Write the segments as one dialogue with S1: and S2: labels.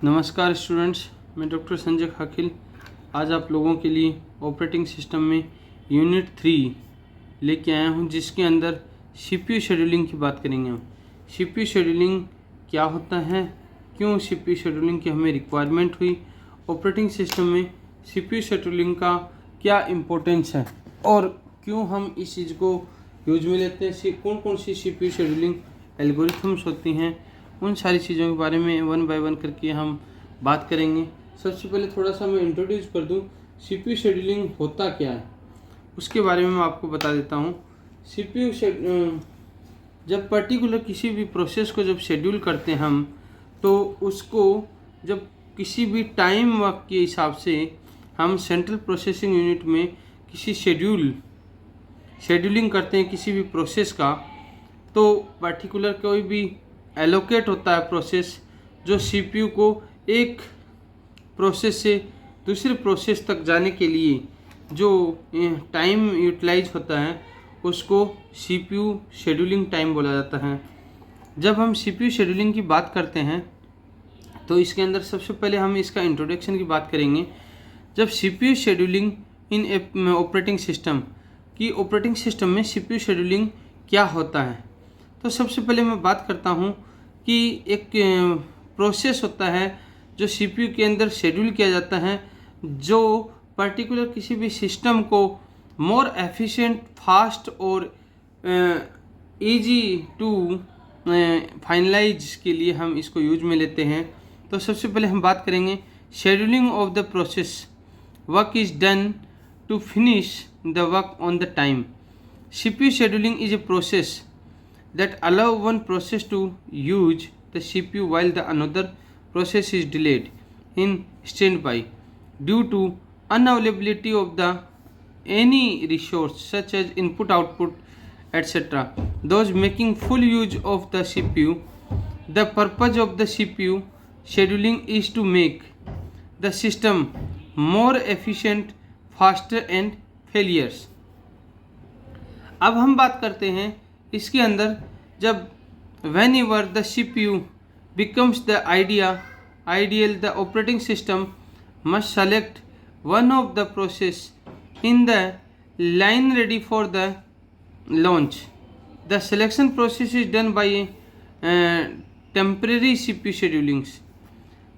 S1: नमस्कार स्टूडेंट्स, मैं डॉक्टर संजय खाकिल आज आप लोगों के लिए ऑपरेटिंग सिस्टम में यूनिट 3 लेके आया हूं, जिसके अंदर सीपीयू शेड्यूलिंग की बात करेंगे। हम सीपीयू शेड्यूलिंग क्या होता है, क्यों सीपीयू शेड्यूलिंग की हमें रिक्वायरमेंट हुई, ऑपरेटिंग सिस्टम में सीपीयू शेड्यूलिंग का क्या इम्पोर्टेंस है और क्यों हम इस चीज़ को यूज में लेते हैं, कौन कौन सी सीपीयू शेड्यूलिंग एल्गोरिथम्स होती हैं, उन सारी चीज़ों के बारे में वन बाय वन करके हम बात करेंगे। सबसे पहले थोड़ा सा मैं इंट्रोड्यूस कर दूं, सीपीयू शेड्यूलिंग होता क्या है उसके बारे में मैं आपको बता देता हूं। सीपीयू जब पर्टिकुलर किसी भी प्रोसेस को जब शेड्यूल करते हैं हम, तो उसको जब किसी भी टाइम वर्क के हिसाब से हम सेंट्रल प्रोसेसिंग यूनिट में किसी शेड्यूलिंग करते हैं किसी भी प्रोसेस का, तो पर्टिकुलर कोई भी एलोकेट होता है प्रोसेस जो सीपीयू को एक प्रोसेस से दूसरे प्रोसेस तक जाने के लिए जो टाइम यूटिलाइज होता है उसको सीपीयू शेड्यूलिंग टाइम बोला जाता है। जब हम सीपीयू शेड्यूलिंग की बात करते हैं तो इसके अंदर सबसे पहले हम इसका इंट्रोडक्शन की बात करेंगे। जब सीपीयू शेड्यूलिंग इन ऑपरेटिंग सिस्टम में सीपीयू शेड्यूलिंग क्या होता है, तो सबसे पहले मैं बात करता हूँ कि एक प्रोसेस होता है जो सीपीयू के अंदर शेड्यूल किया जाता है, जो पर्टिकुलर किसी भी सिस्टम को मोर एफिशिएंट, फास्ट और इजी टू फाइनलाइज के लिए हम इसको यूज में लेते हैं। तो सबसे पहले हम बात करेंगे scheduling of the process. Work is done to finish the work on the time. CPU scheduling is a process that allow one process to use the CPU while the another process is delayed in standby due to unavailability of the any resource such as input, output, etc. Those making full use of the CPU. The purpose of the CPU scheduling is to make the system more efficient, faster and failures. अब हम बात करते हैं इसके अंदर, जब whenever the CPU becomes the ideal, the operating system must select one of the process in the line ready for the launch. The selection process is done by temporary CPU schedulings.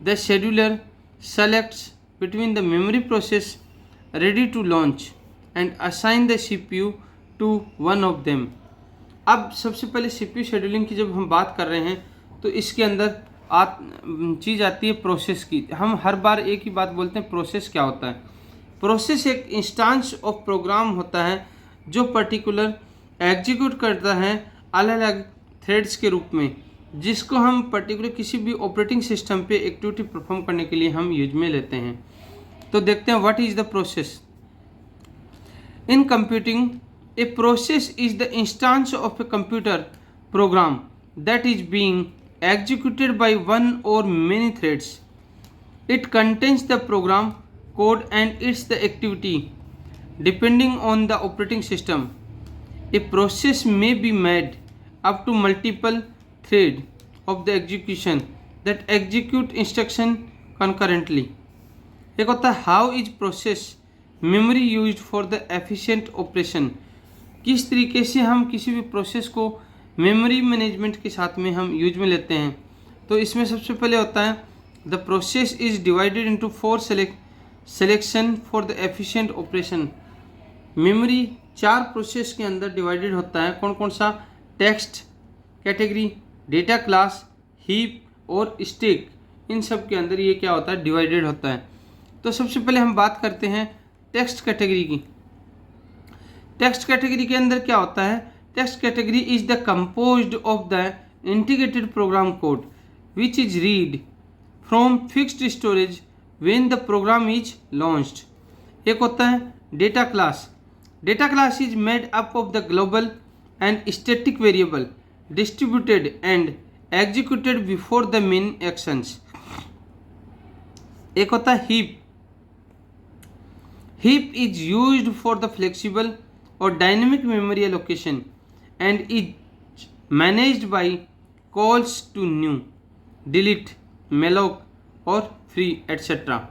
S1: The scheduler selects between the memory process ready to launch and assign the CPU to one of them. अब सबसे पहले CPU scheduling की जब हम बात कर रहे हैं तो इसके अंदर चीज़ आती है प्रोसेस की। हम हर बार एक ही बात बोलते हैं, प्रोसेस क्या होता है। प्रोसेस एक इंस्टेंस ऑफ प्रोग्राम होता है जो पर्टिकुलर एग्जीक्यूट करता है अलग अलग थ्रेड्स के रूप में, जिसको हम पर्टिकुलर किसी भी ऑपरेटिंग सिस्टम पे एक्टिविटी परफॉर्म करने के लिए हम यूज में लेते हैं। तो देखते हैं what is the process in computing. A process is the instance of a computer program that is being executed by one or many threads. It contains the program code and its the activity depending on the operating system. A process may be made up to multiple threads of the execution that execute instruction concurrently. एक होता है how is process memory used for the efficient operation. किस तरीके से हम किसी भी process को मेमोरी मैनेजमेंट के साथ में हम यूज में लेते हैं। तो इसमें सबसे पहले होता है the process is divided into 4 selection for the efficient operation. Memory 4 process के अंदर डिवाइडेड होता है। कौन कौन सा? Text category, data class, heap और स्टैक। इन सब के अंदर ये क्या होता है? डिवाइडेड होता है। तो सबसे पहले हम बात करते हैं टेक्स्ट कैटेगरी की। टेक्स्ट कैटेगरी के अंदर क्या होता है? Text category is the composed of the integrated program code which is read from fixed storage when the program is launched. एक होता है data class. Data class is made up of the global and static variable distributed and executed before the main actions. एक होता है heap. Heap is used for the flexible और dynamic memory allocation and is managed by calls to new, delete, malloc और free etcetera.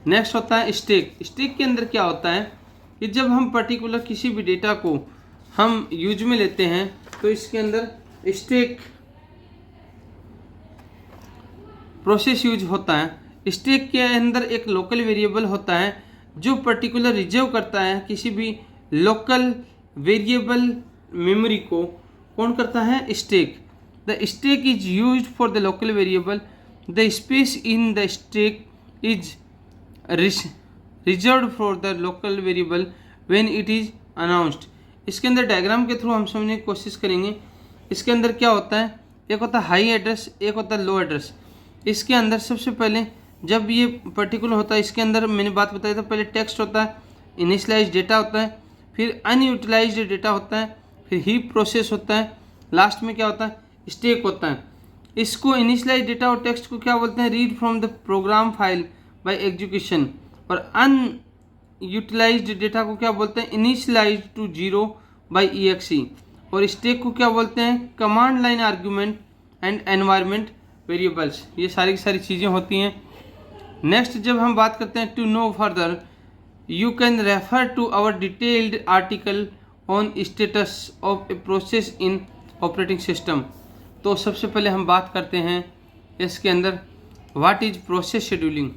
S1: Next होता है stack. Stack के अंदर क्या होता है कि जब हम पर्टिकुलर किसी भी डेटा को हम यूज में लेते हैं तो इसके अंदर स्टैक प्रोसेस यूज होता है। स्टैक के अंदर एक लोकल वेरिएबल होता है जो पर्टिकुलर रिजर्व करता है किसी भी लोकल वेरिएबल मेमोरी को। कौन करता है? Stack. The stack is used for the local variable. The space in the stack is reserved for the local variable when it is announced. इसके अंदर डायग्राम के थ्रू हम समझने की कोशिश करेंगे। इसके अंदर क्या होता है, एक होता है हाई एड्रेस, एक होता है लो एड्रेस। इसके अंदर सबसे पहले जब ये पर्टिकुलर होता है, इसके अंदर मैंने बात बताई था, पहले टेक्स्ट होता है, इनिशियलाइज डेटा होता है, फिर अनयूटिलाइज्ड डेटा होता है, फिर हीप प्रोसेस होता है, लास्ट में क्या होता है, स्टैक होता है। इसको इनिशियलाइज डेटा और टेक्स्ट को क्या बोलते हैं? Read from the program file by execution. और अनयूटिलाइज्ड डेटा को क्या बोलते हैं? Initialize to 0 by EXE। और स्टैक को क्या बोलते हैं? Command line argument and environment variables. ये सारी की सारी चीज़ें होती हैं। नेक्स्ट जब हम बात करते हैं to know further you can refer to our detailed article on status of a process in operating system. तो सबसे पहले हम बात करते हैं इसके अंदर व्हाट इज प्रोसेस शेड्यूलिंग।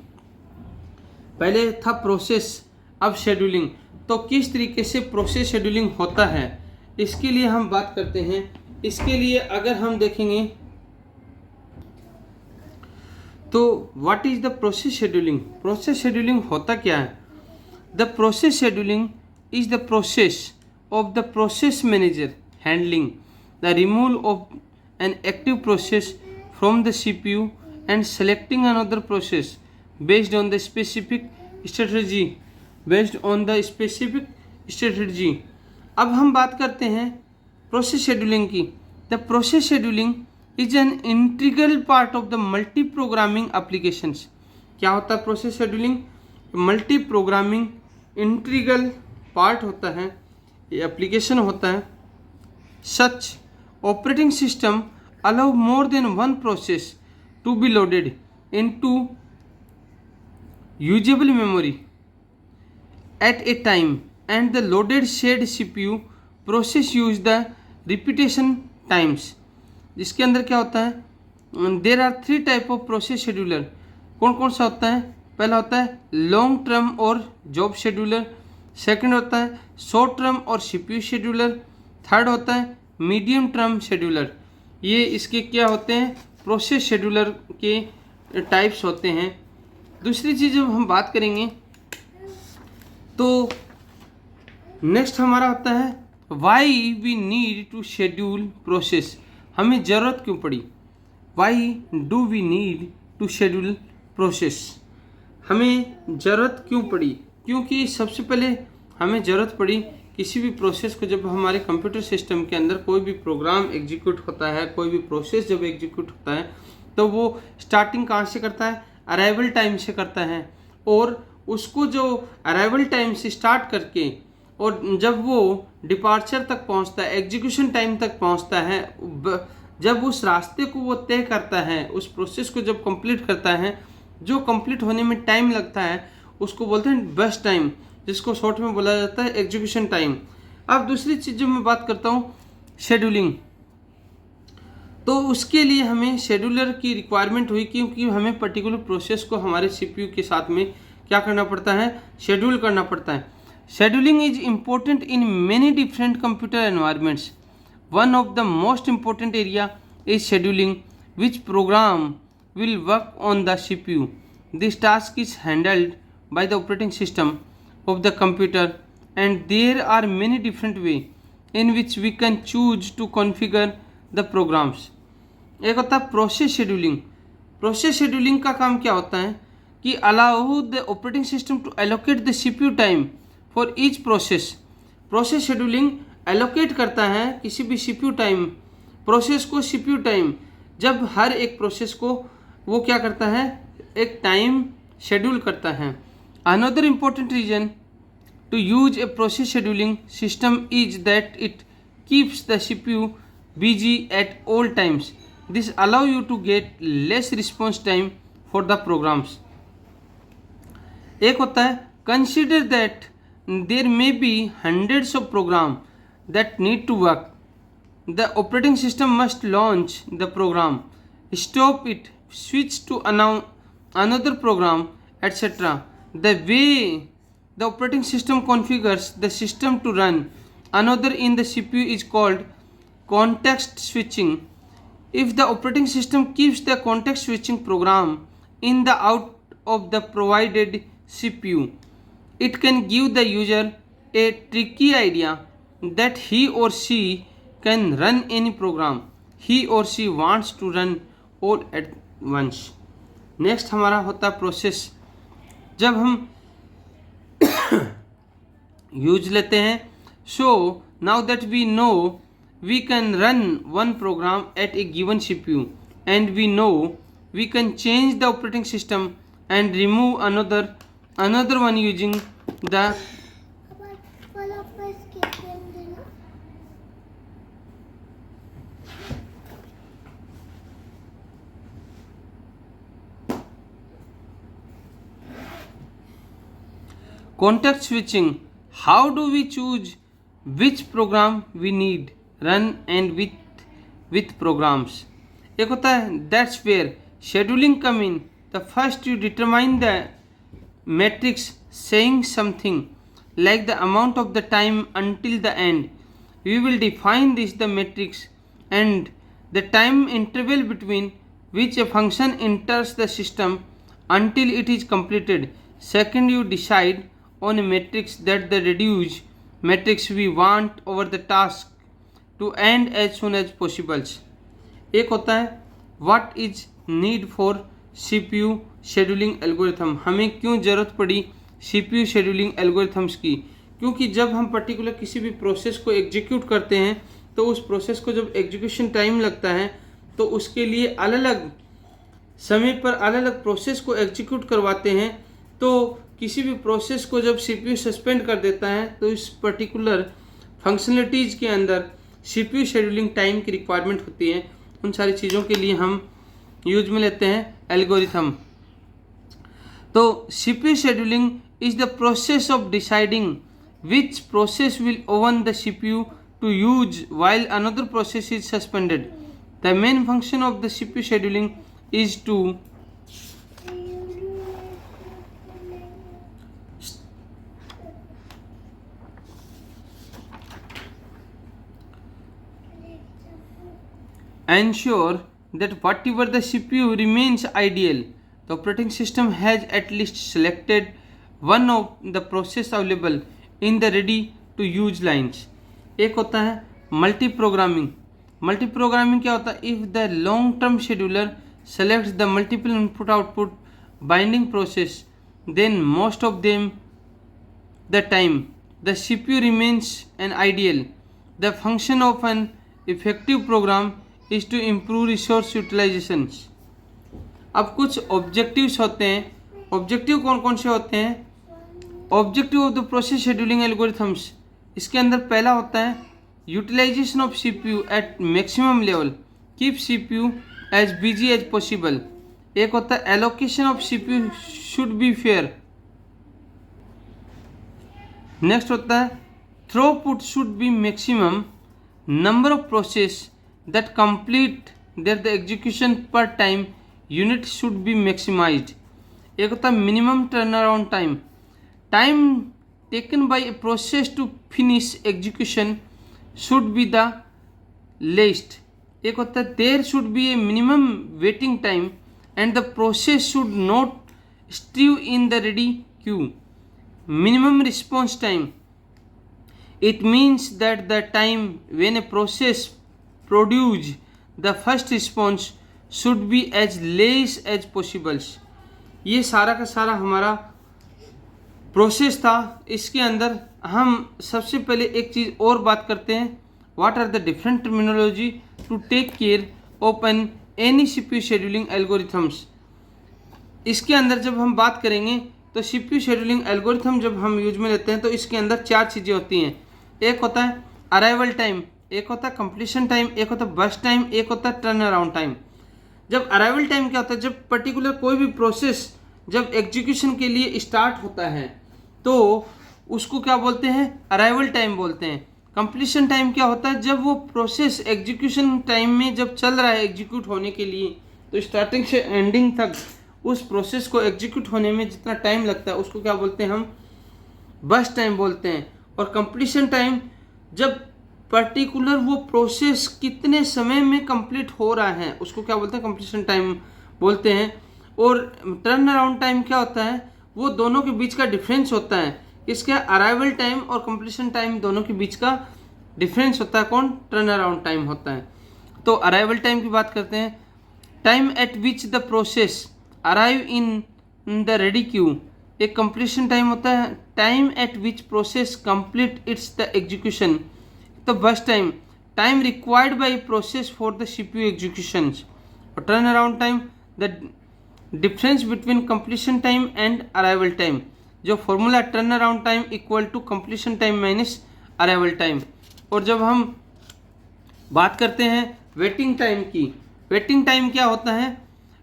S1: पहले था प्रोसेस, अब शेड्यूलिंग। तो किस तरीके से प्रोसेस शेड्यूलिंग होता है इसके लिए हम बात करते हैं। इसके लिए अगर हम देखेंगे तो what is the process scheduling. Process scheduling होता क्या है? The process scheduling is the process of the process manager handling the removal of an active process from the CPU and selecting another process based on the specific strategy। अब हम बात करते हैं process scheduling की। The process scheduling is an integral part of the multi programming applications. क्या होता है process scheduling? Multi programming integral part होता है, ये एप्लीकेशन होता है। Such operating system allow more than one process to be loaded into usable memory at a time, and the loaded shared CPU process use the repetition times। जिसके अंदर क्या होता है? There are 3 type of process scheduler. कौन कौन सा होता है? पहला होता है लॉन्ग टर्म और जॉब शेड्यूलर, सेकंड होता है शॉर्ट टर्म और CPU शेड्यूलर, थर्ड होता है मीडियम टर्म शेड्यूलर। ये इसके क्या होते हैं? प्रोसेस शेड्यूलर के टाइप्स होते हैं। दूसरी चीज़ जब हम बात करेंगे तो नेक्स्ट हमारा होता है why we need to schedule process. हमें ज़रूरत क्यों पड़ी? Why do we need to schedule process. हमें ज़रूरत क्यों पड़ी? क्योंकि सबसे पहले हमें ज़रूरत पड़ी किसी भी प्रोसेस को, जब हमारे कंप्यूटर सिस्टम के अंदर कोई भी प्रोग्राम एग्जीक्यूट होता है, कोई भी प्रोसेस जब एग्जीक्यूट होता है तो वो स्टार्टिंग कहाँ से करता है? अराइवल टाइम से करता है। और उसको जो अराइवल टाइम से स्टार्ट करके और जब वो डिपार्चर तक पहुँचता है, एग्जीक्यूशन टाइम तक पहुँचता है, जब उस रास्ते को वो तय करता है, उस प्रोसेस को जब कंप्लीट करता है, जो कंप्लीट होने में टाइम लगता है उसको बोलते हैं बस टाइम, जिसको शॉर्ट में बोला जाता है एग्जीक्यूशन टाइम। अब दूसरी चीज़ जो मैं बात करता हूँ शेड्यूलिंग, तो उसके लिए हमें शेड्यूलर की रिक्वायरमेंट हुई क्योंकि हमें पर्टिकुलर प्रोसेस को हमारे CPU के साथ में क्या करना पड़ता है? शेड्यूल करना पड़ता है। Scheduling is important in many different computer environments. One of the most important area is scheduling which programme will work on the CPU. This task is handled by the operating system of the computer, and there are many different ways in which we can choose to configure the programs. एक होता है process scheduling. Process scheduling का काम क्या होता है कि allow the operating system to allocate the CPU time for each process. Process scheduling allocate करता है किसी भी CPU टाइम, प्रोसेस को CPU टाइम, जब हर एक प्रोसेस को वो क्या करता है? एक टाइम शेड्यूल करता है। Another important reason to use a process scheduling system is that it keeps the CPU busy at all times. This allow you to get less response time for the programs. एक होता है consider that there may be hundreds of programs that need to work. The operating system must launch the program, stop it, switch to another program, etc. The way the operating system configures the system to run another in the CPU is called context switching. If the operating system keeps the context switching program in the out of the provided CPU, it can give the user a tricky idea that he or she can run any program he or she wants to run all at once. Next हमारा होता है process. जब हम use लेते हैं, so now that we know we can run one program at a given CPU and we know we can change the operating system and remove another one using the context switching. How do we choose which program we need run and with programs? एक होता है that's where scheduling come in. The first you determine the matrix saying something like the amount of the time until the end. We will define this the matrix and the time interval between which a function enters the system until it is completed. Second, you decide on a matrix that the reduce matrix we want over the task to end as soon as possible. एक होता है what is need for CPU scheduling algorithm. हमें क्यों ज़रूरत पड़ी CPU scheduling algorithms की? क्योंकि जब हम पर्टिकुलर किसी भी प्रोसेस को एग्जीक्यूट करते हैं तो उस प्रोसेस को जब एग्जीक्यूशन टाइम लगता है तो उसके लिए अलग अलग समय पर अलग अलग प्रोसेस को एग्जीक्यूट करवाते हैं. तो किसी भी प्रोसेस को जब CPU सस्पेंड कर देता है तो इस पर्टिकुलर फंक्शनलिटीज़ के अंदर CPU शेड्यूलिंग टाइम की रिक्वायरमेंट होती है. उन सारी चीज़ों के लिए हम यूज में लेते हैं एल्गोरिथम. तो CPU scheduling is the process of deciding which process will oven the CPU to use while another process is suspended. The main function of the CPU scheduling is to ensure that whatever the CPU remains ideal, the operating system has at least selected one of the process available in the ready to use lines. एक होता है multi programming. Multi programming क्या होता है? If the long term scheduler selects the multiple input output binding process then most of them the time the CPU remains an ideal. The function of an effective program is to improve resource utilizations. अब कुछ objectives होते हैं. Objective कौन कौन से होते हैं? Objective of the process scheduling algorithms. इसके अंदर पहला होता है utilisation of CPU at maximum level, keep CPU as busy as possible. एक होता है allocation of CPU should be fair. Next होता है throughput should be maximum, number of process that complete their the execution per time unit should be maximised. एक होता है minimum turn around time, time taken by a process to finish execution should be the least. एक होता है there should be a minimum waiting time and the process should not stew in the ready queue. Minimum response time, it means that the time when a process produce the first response should be as less as possible. ये सारा का सारा हमारा process था. इसके अंदर हम सबसे पहले एक चीज़ और बात करते हैं, what are the different terminology to take care of an any CPU scheduling algorithms. इसके अंदर जब हम बात करेंगे तो CPU शेड्यूलिंग एल्गोरिथम जब हम यूज में लेते हैं तो इसके अंदर चार चीज़ें होती हैं. एक होता है अराइवल टाइम, एक होता है कंप्लीशन टाइम, एक होता है बर्स्ट टाइम, एक होता है टर्न अराउंड टाइम. जब अराइवल टाइम क्या होता है, जब पर्टिकुलर कोई भी प्रोसेस जब एग्जीक्यूशन के लिए स्टार्ट होता है तो उसको क्या बोलते हैं, अराइवल टाइम बोलते हैं। कंप्लीशन टाइम क्या होता है, जब वो प्रोसेस एग्जीक्यूशन टाइम में जब चल रहा है एग्जीक्यूट होने के लिए, तो स्टार्टिंग से एंडिंग तक उस प्रोसेस को एग्जीक्यूट होने में जितना टाइम लगता है उसको क्या बोलते हैं, हम बस टाइम बोलते हैं। और कंप्लीशन टाइम, जब पर्टिकुलर वो प्रोसेस कितने समय में कंप्लीट हो रहा है उसको क्या बोलते हैं, कंप्लीशन टाइम बोलते हैं। और टर्न अराउंड टाइम क्या होता है, वो दोनों के बीच का डिफरेंस होता है। इसका अराइवल टाइम और कंप्लीशन टाइम दोनों के बीच का डिफरेंस होता है, कौन, टर्न अराउंड टाइम होता है। तो अराइवल टाइम की बात करते हैं, time at which the process arrive in the ready queue. एक कंप्लीशन टाइम होता है, time at which process complete its the execution. तो burst time, time required by process for the CPU execution. और turn around time, the difference between completion time and arrival time. जो formula turn around time equal to completion time minus arrival time. और जब हम बात करते हैं waiting time की, waiting time क्या होता है,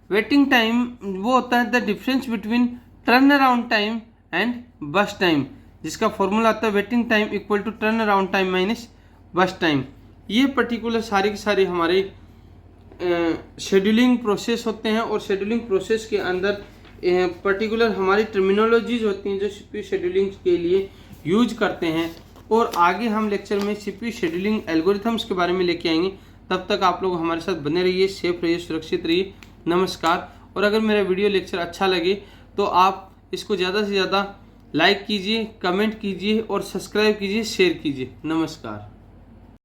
S1: वेटिंग टाइम वो होता है the difference between turn around time and burst time, जिसका फॉर्मूला आता है waiting time equal to turn around time minus burst time. ये पर्टिकुलर सारी की सारी हमारे शेड्यूलिंग प्रोसेस होते हैं। और शेड्यूलिंग प्रोसेस के अंदर पर्टिकुलर हमारी टर्मिनोलॉजीज होती हैं जो सीपीयू शेड्यूलिंग के लिए यूज करते हैं। और आगे हम लेक्चर में सीपीयू शेड्यूलिंग एल्गोरिथम्स के बारे में लेके आएंगे। तब तक आप लोग हमारे साथ बने रहिए, सेफ रहिए, सुरक्षित रहिए। नमस्कार। और अगर मेरा वीडियो लेक्चर अच्छा लगे तो आप इसको ज़्यादा से ज़्यादा लाइक कीजिए, कमेंट कीजिए और सब्सक्राइब कीजिए, शेयर कीजिए। नमस्कार।